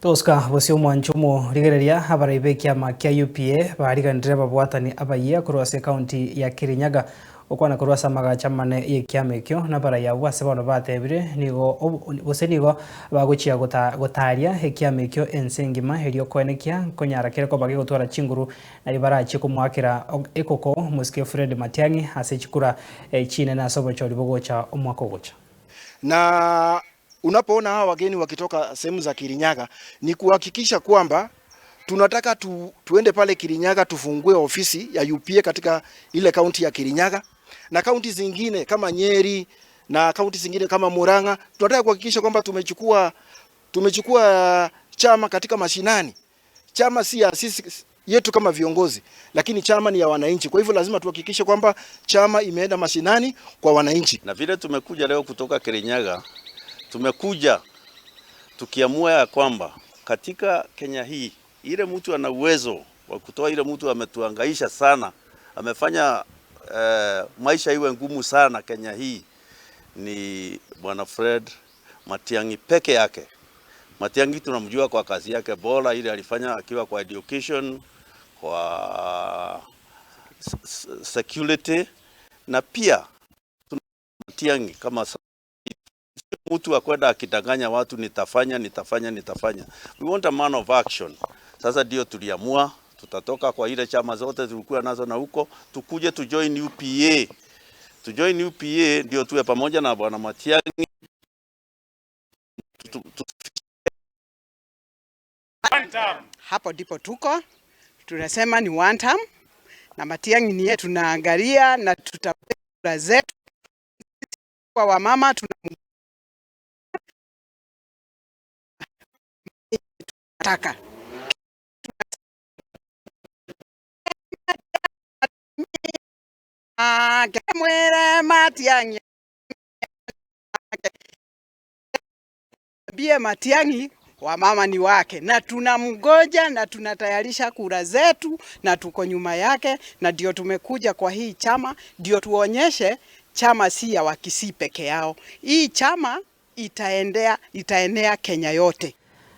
Toska bosio mwanchumo rigereria habaraibe kiama kia UPA bariganire babwatani abaye kurwase county ya Kirinyaga okwana kurwasa magacha mane ye kiama ekyo na baraya bwase bono batebire nigo nigo baguchia gotaria ekiama ekyo ensengima herio kwenekia konyara kereko bage gutwara chinguru na ibarachi kumwakira ekoko musike Fred Matiang'i ase chikura chine na sobo chori bogocha omwako gocha na unapoona hawa wageni wakitoka sehemu za Kirinyaga ni kuhakikisha kwamba tunataka tuende pale Kirinyaga tufungue ofisi ya UPA katika ile kaunti ya Kirinyaga na kaunti zingine kama Nyeri na kaunti zingine kama Murang'a. Tunataka kuhakikisha kwamba tumechukua chama katika mashinani. Chama si ya sisi yetu kama viongozi, lakini chama ni ya wananchi. Kwa hivyo lazima tuhakikishe kwamba chama imeenda mashinani kwa wananchi. Na vile tumekuja leo kutoka Kirinyaga, tumekuja tukiamua ya kwamba katika Kenya hii ile mtu ana uwezo wa kutoa, ile mtu ametuhangaisha sana, amefanya maisha iwe ngumu sana Kenya hii, ni Bwana Fred Matiang'i peke yake. Matiang'i tunamjua kwa kazi yake bora ile alifanya akiwa kwa education, kwa security, na pia Matiang'i kama mtu akwenda akidanganya watu nitafanya. We want a man of action. Sasa ndio tuliamua tutatoka kwa ile chama zote tulikuwa nazo na huko tukuje tu join UPA. To join UPA ndio tuwe pamoja na Bwana Matiang'i. Hapo ndipo tunasema ni one term na Matiang'i ni yetu, tunaangalia na tutapea zetu kwa wamama tunataka mwere Matiang'i bie Matiang'i wamama ni wake na tunamgoja na tunatayarisha kura zetu na tuko nyuma yake, na ndio tumekuja kwa hii chama ndio tuonyeshe chama si ya Wakisii peke yao. Hii chama itaenea Kenya yote.